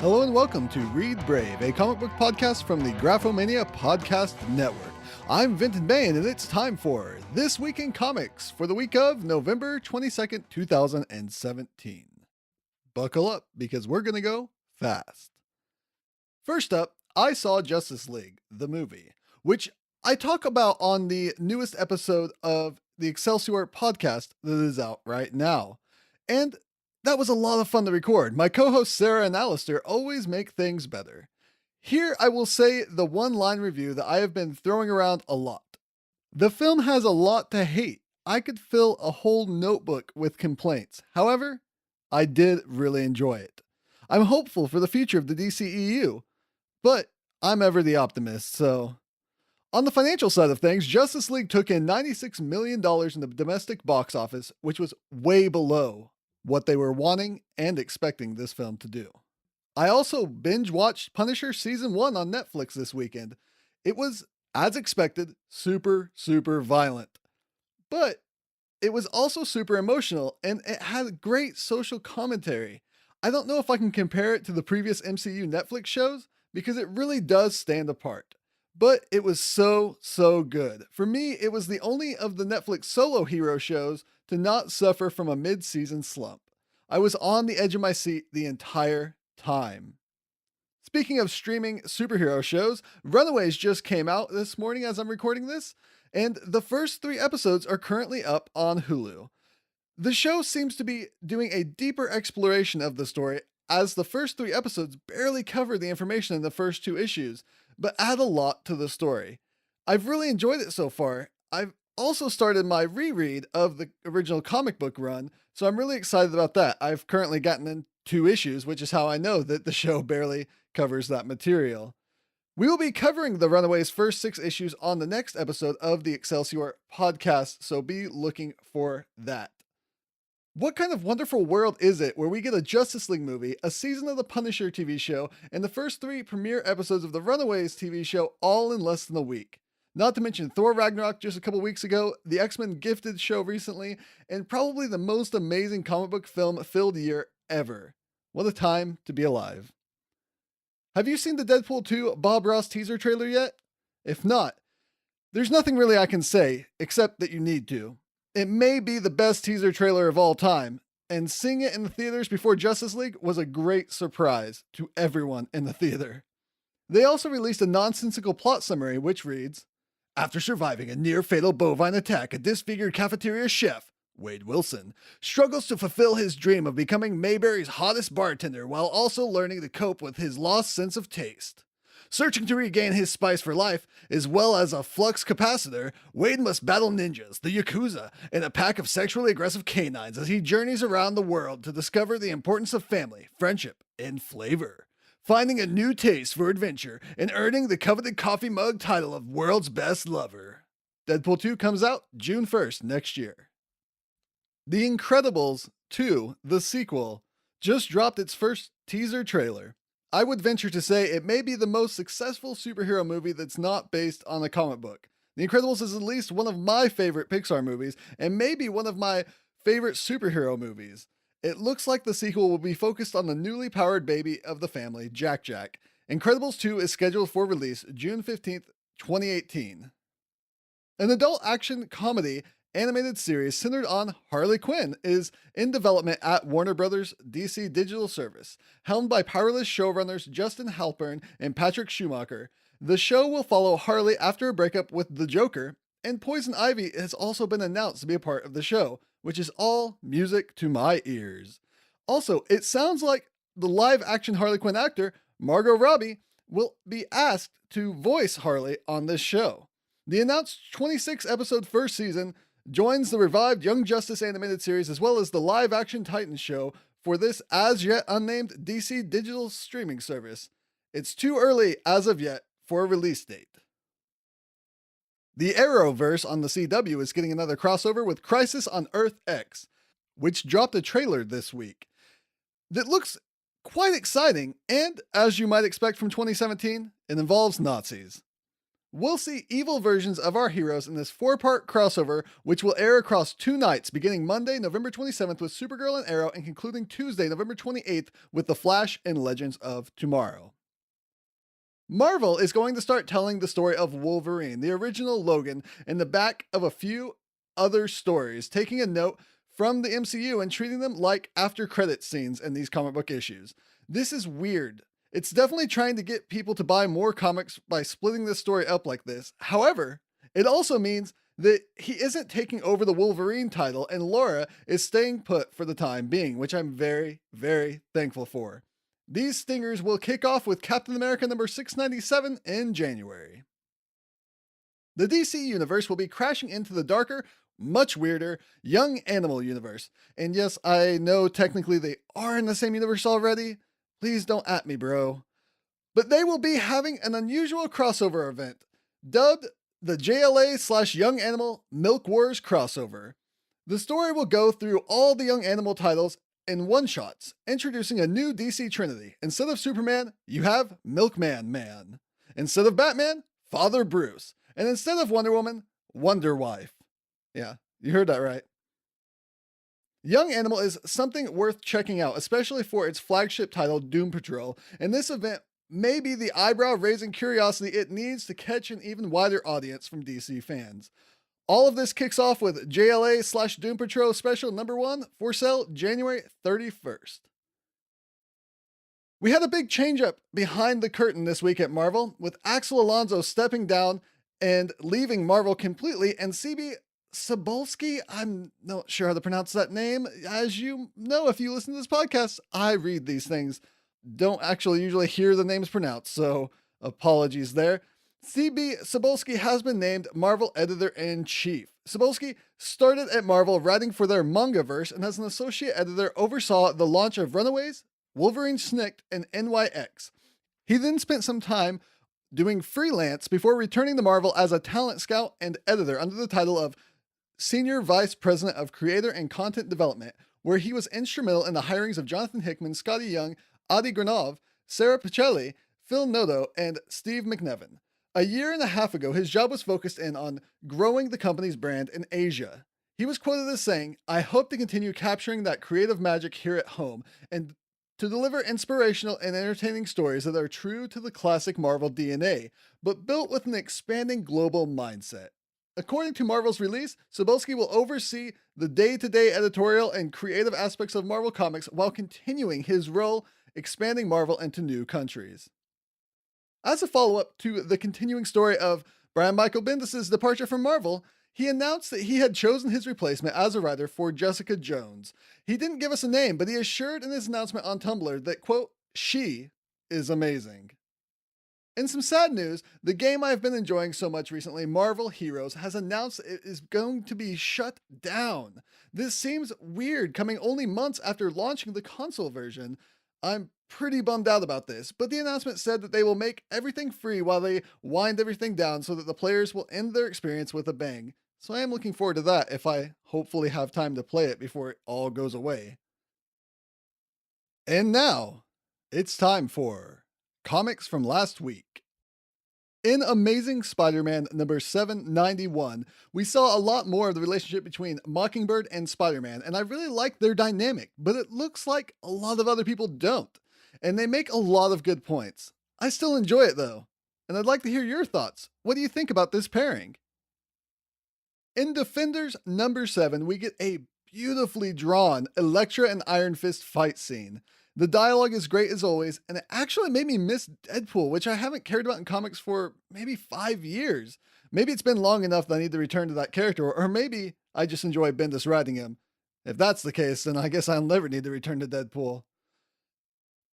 Hello and welcome to Read Brave, a comic book podcast from the Graphomania Podcast Network. I'm Vinton Bain, and it's time for This Week in Comics for the week of November 22nd, 2017. Buckle up, because we're going to go fast. First up, I saw Justice League, the movie, which I talk about on the newest episode of the Excelsior podcast that is out right now. And that was a lot of fun to record. My co-hosts Sarah and Alistair always make things better. Here I will say the one-line review that I have been throwing around a lot. The film has a lot to hate. I could fill a whole notebook with complaints. However, I did really enjoy it. I'm hopeful for the future of the DCEU, but I'm ever the optimist, so... On the financial side of things, Justice League took in $96 million in the domestic box office, which was way below what they were wanting and expecting this film to do. I also binge-watched Punisher Season 1 on Netflix this weekend. It was, as expected, super violent. But it was also super emotional, and it had great social commentary. I don't know if I can compare it to the previous MCU Netflix shows, because it really does stand apart. But it was so good. For me, it was the only of the Netflix solo hero shows to not suffer from a mid-season slump. I was on the edge of my seat the entire time. Speaking of streaming superhero shows, Runaways just came out this morning as I'm recording this, and the first 3 episodes are currently up on Hulu. The show seems to be doing a deeper exploration of the story, as the first 3 episodes barely cover the information in the first 2 issues, but add a lot to the story. I've really enjoyed it so far. I've also started my reread of the original comic book run, so I'm really excited about that. I've currently gotten in 2 issues, which is how I know that the show barely covers that material. We will be covering the Runaways' first 6 issues on the next episode of the Excelsior podcast, so be looking for that. What kind of wonderful world is it where we get a Justice League movie, a season of the Punisher TV show, and the first 3 premiere episodes of the Runaways TV show all in less than a week? Not to mention Thor Ragnarok just a couple weeks ago, the X-Men Gifted show recently, and probably the most amazing comic book film-filled year ever. What a time to be alive. Have you seen the Deadpool 2 Bob Ross teaser trailer yet? If not, there's nothing really I can say, except that you need to. It may be the best teaser trailer of all time, and seeing it in the theaters before Justice League was a great surprise to everyone in the theater. They also released a nonsensical plot summary which reads, "After surviving a near-fatal bovine attack, a disfigured cafeteria chef, Wade Wilson, struggles to fulfill his dream of becoming Mayberry's hottest bartender while also learning to cope with his lost sense of taste. Searching to regain his spice for life, as well as a flux capacitor, Wade must battle ninjas, the Yakuza, and a pack of sexually aggressive canines as he journeys around the world to discover the importance of family, friendship, and flavor. Finding a new taste for adventure and earning the coveted coffee mug title of World's Best Lover." Deadpool 2 comes out June 1st next year. The Incredibles 2, the sequel, just dropped its first teaser trailer. I would venture to say it may be the most successful superhero movie that's not based on a comic book. The Incredibles is at least one of my favorite Pixar movies, and maybe one of my favorite superhero movies. It looks like the sequel will be focused on the newly powered baby of the family, Jack Jack. Incredibles 2 is scheduled for release June 15th, 2018. An adult action comedy animated series centered on Harley Quinn is in development at Warner Bros. DC Digital Service. Helmed by powerless showrunners Justin Halpern and Patrick Schumacher, the show will follow Harley after a breakup with the Joker, and Poison Ivy has also been announced to be a part of the show, which is all music to my ears. Also, it sounds like the live-action Harley Quinn actor, Margot Robbie, will be asked to voice Harley on this show. The announced 26-episode first season joins the revived Young Justice animated series as well as the live-action Titans show for this as-yet-unnamed DC digital streaming service. It's too early, as of yet, for a release date. The Arrowverse on the CW is getting another crossover with Crisis on Earth X, which dropped a trailer this week. That looks quite exciting, and, as you might expect from 2017, it involves Nazis. We'll see evil versions of our heroes in this 4-part crossover, which will air across 2 nights, beginning Monday, November 27th with Supergirl and Arrow, and concluding Tuesday, November 28th with The Flash and Legends of Tomorrow. Marvel is going to start telling the story of Wolverine, the original Logan, in the back of a few other stories, taking a note from the MCU and treating them like after credit scenes in these comic book issues. This is weird. It's definitely trying to get people to buy more comics by splitting this story up like this. However, it also means that he isn't taking over the Wolverine title and Laura is staying put for the time being, which I'm very, very thankful for. These stingers will kick off with Captain America number 697 in January. The DC universe will be crashing into the darker, much weirder, Young Animal universe. And yes, I know technically they are in the same universe already. Please don't at me, bro. But they will be having an unusual crossover event, dubbed the JLA/Young Animal Milk Wars crossover. The story will go through all the Young Animal titles in one-shots, introducing a new DC Trinity. Instead of Superman, you have Milkman Man. Instead of Batman, Father Bruce. And instead of Wonder Woman, Wonder Wife. Yeah, you heard that right. Young Animal is something worth checking out, especially for its flagship title, Doom Patrol, and this event may be the eyebrow-raising curiosity it needs to catch an even wider audience from DC fans. All of this kicks off with JLA/Doom Patrol Special Number 1 for sale January 31st. We had a big change-up behind the curtain this week at Marvel, with Axel Alonso stepping down and leaving Marvel completely, and CEBULSKI, I'm not sure how to pronounce that name. As you know, if you listen to this podcast, I read these things. Don't actually usually hear the names pronounced, so apologies there. CEBULSKI has been named Marvel Editor-in-Chief. CEBULSKI started at Marvel writing for their Mangaverse, and as an associate editor oversaw the launch of Runaways, Wolverine Snicked, and NYX. He then spent some time doing freelance before returning to Marvel as a talent scout and editor under the title of Senior Vice President of Creator and Content Development, where he was instrumental in the hirings of Jonathan Hickman, Scotty Young, Adi Granov, Sarah Pichelli, Phil Noto, and Steve McNevin. A year and a half ago, his job was focused in on growing the company's brand in Asia. He was quoted as saying, "I hope to continue capturing that creative magic here at home and to deliver inspirational and entertaining stories that are true to the classic Marvel DNA, but built with an expanding global mindset." According to Marvel's release, CEBULSKI will oversee the day-to-day editorial and creative aspects of Marvel Comics while continuing his role expanding Marvel into new countries. As a follow-up to the continuing story of Brian Michael Bendis' departure from Marvel, he announced that he had chosen his replacement as a writer for Jessica Jones. He didn't give us a name, but he assured in his announcement on Tumblr that, quote, "she is amazing." In some sad news, the game I've been enjoying so much recently, Marvel Heroes, has announced it is going to be shut down. This seems weird, coming only months after launching the console version. I'm pretty bummed out about this, but the announcement said that they will make everything free while they wind everything down so that the players will end their experience with a bang. So I am looking forward to that if I hopefully have time to play it before it all goes away. And now, it's time for comics from last week. In Amazing Spider-Man number 791, we saw a lot more of the relationship between Mockingbird and Spider-Man, and I really like their dynamic, but it looks like a lot of other people don't. And they make a lot of good points. I still enjoy it though, and I'd like to hear your thoughts. What do you think about this pairing? In Defenders number 7, we get a beautifully drawn Elektra and Iron Fist fight scene. The dialogue is great as always, and it actually made me miss Deadpool, which I haven't cared about in comics for maybe 5 years. Maybe it's been long enough that I need to return to that character, or maybe I just enjoy Bendis writing him. If that's the case, then I guess I'll never need to return to Deadpool.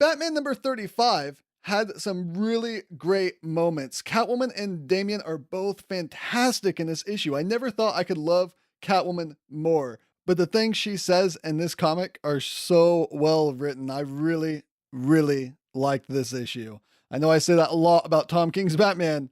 Batman number 35 had some really great moments. Catwoman and Damian are both fantastic in this issue. I never thought I could love Catwoman more, but the things she says in this comic are so well written. I really, really liked this issue. I know I say that a lot about Tom King's Batman.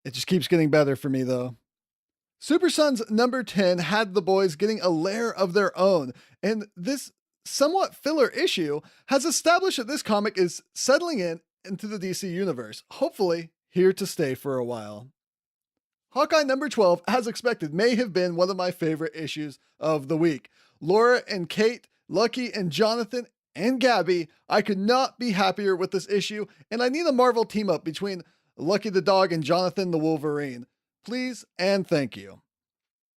It just keeps getting better for me though. Super Sons number 10 had the boys getting a lair of their own, and this somewhat filler issue has established that this comic is settling into the DC universe, hopefully here to stay for a while. Hawkeye number 12, as expected, may have been one of my favorite issues of the week. Laura and Kate, Lucky and Jonathan, and Gabby, I could not be happier with this issue, and I need a Marvel team up between Lucky the dog and Jonathan the Wolverine. Please and thank you.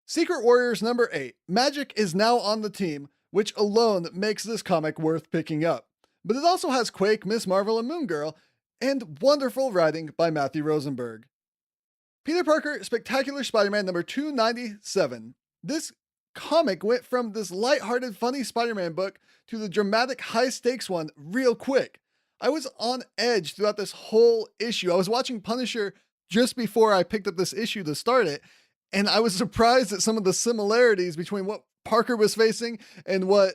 Secret Warriors number 8, Magic is now on the team, which alone makes this comic worth picking up. But it also has Quake, Miss Marvel, and Moon Girl, and wonderful writing by Matthew Rosenberg. Peter Parker Spectacular Spider-Man number 297. This comic went from this lighthearted, funny Spider-Man book to the dramatic, high-stakes one real quick. I was on edge throughout this whole issue. I was watching Punisher just before I picked up this issue to start it, and I was surprised at some of the similarities between what Parker was facing and what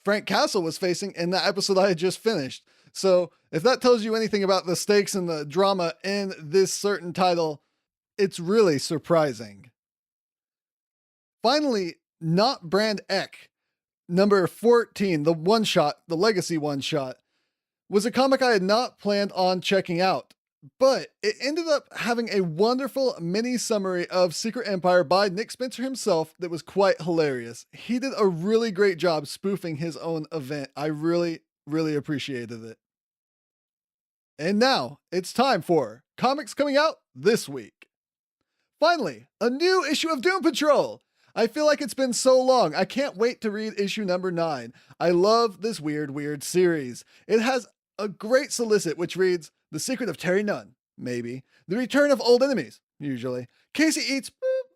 Frank Castle was facing in that episode I had just finished. So if that tells you anything about the stakes and the drama in this certain title, it's really surprising. Finally, Not Brand Echh, number 14, the one-shot, the legacy one-shot, was a comic I had not planned on checking out, but it ended up having a wonderful mini summary of Secret Empire by Nick Spencer himself that was quite hilarious. He did a really great job spoofing his own event. I really, really appreciated it. And now it's time for comics coming out this week. Finally, a new issue of Doom Patrol. I feel like it's been so long. I can't wait to read issue number 9. I love this weird series. It has a great solicit which reads, The Secret of Terry Nunn, maybe. The Return of Old Enemies, usually. Casey eats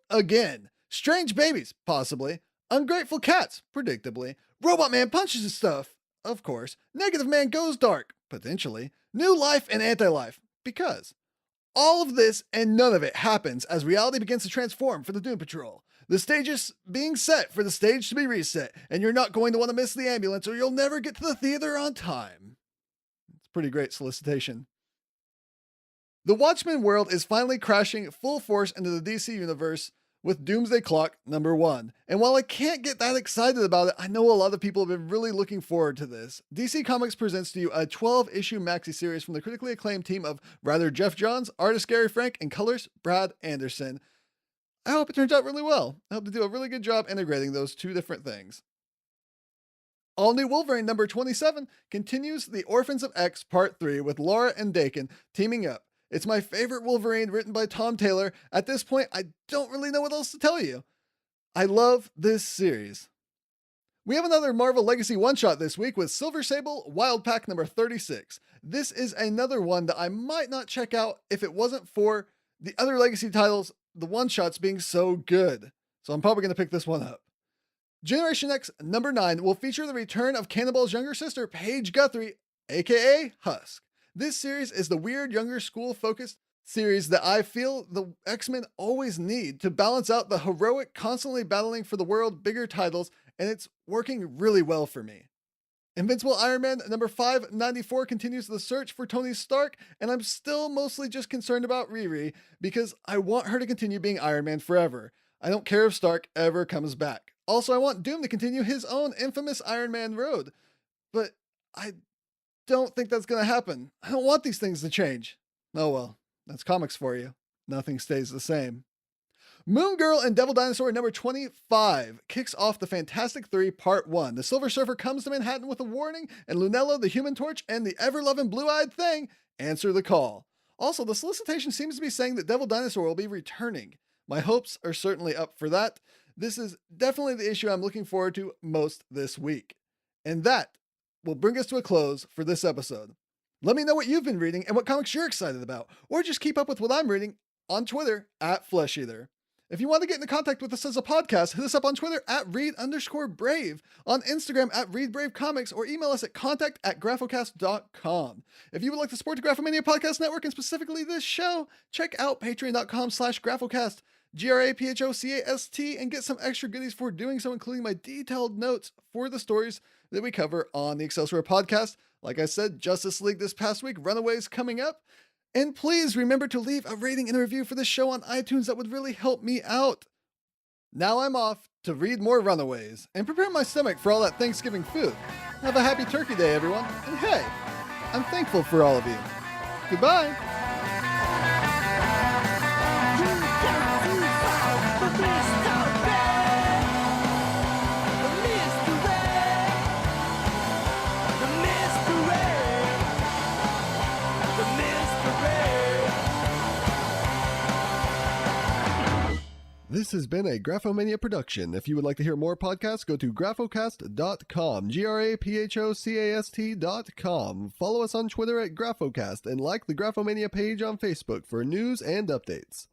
again. Strange babies, possibly. Ungrateful cats, predictably. Robot Man punches his stuff, of course. Negative Man goes dark, potentially. New life and anti-life, because. All of this and none of it happens as reality begins to transform for the Doom Patrol. The stage is being set for the stage to be reset, and you're not going to want to miss the ambulance or you'll never get to the theater on time. It's a pretty great solicitation. The Watchmen world is finally crashing full force into the DC universe with Doomsday Clock number 1. And while I can't get that excited about it, I know a lot of people have been really looking forward to this. DC Comics presents to you a 12-issue maxi series from the critically acclaimed team of writer Jeff Johns, artist Gary Frank, and colors Brad Anderson. I hope it turns out really well. I hope to do a really good job integrating those two different things. All New Wolverine number 27 continues the Orphans of X Part 3 with Laura and Dakin teaming up. It's my favorite Wolverine written by Tom Taylor. At this point, I don't really know what else to tell you. I love this series. We have another Marvel Legacy one-shot this week with Silver Sable Wild Pack number 36. This is another one that I might not check out if it wasn't for the other Legacy titles, the one-shots being so good. So I'm probably going to pick this one up. Generation X number 9 will feature the return of Cannonball's younger sister, Paige Guthrie, aka Husk. This series is the weird younger school focused series that I feel the X-Men always need to balance out the heroic, constantly battling for the world bigger titles, and it's working really well for me. Invincible Iron Man number 594 continues the search for Tony Stark, and I'm still mostly just concerned about Riri because I want her to continue being Iron Man forever. I don't care if Stark ever comes back. Also, I want Doom to continue his own infamous Iron Man road, but I don't think that's going to happen. I don't want these things to change. Oh well, that's comics for you. Nothing stays the same. Moon Girl and Devil Dinosaur number 25 kicks off the Fantastic 3 Part 1. The Silver Surfer comes to Manhattan with a warning, and Lunella, the Human Torch, and the ever-loving blue-eyed thing answer the call. Also, the solicitation seems to be saying that Devil Dinosaur will be returning. My hopes are certainly up for that. This is definitely the issue I'm looking forward to most this week. And that will bring us to a close for this episode. Let me know what you've been reading and what comics you're excited about, or just keep up with what I'm reading on Twitter @FleshEater. If you want to get into contact with us as a podcast, hit us up on Twitter @read_brave, on Instagram @readbravecomics, or email us at contact@graphocast.com. If you would like to support the Graphomania Podcast Network and specifically this show, check out patreon.com/graphocast, GRAPHOCAST, and get some extra goodies for doing so, including my detailed notes for the stories that we cover on the Excelsior podcast. Like I said, Justice League this past week, Runaways coming up. And please remember to leave a rating and a review for this show on iTunes. That would really help me out. Now I'm off to read more Runaways and prepare my stomach for all that Thanksgiving food. Have a happy Turkey Day, everyone. And hey, I'm thankful for all of you. Goodbye. This has been a Graphomania production. If you would like to hear more podcasts, go to graphocast.com, graphocast.com. Follow us on Twitter at Graphocast and like the Graphomania page on Facebook for news and updates.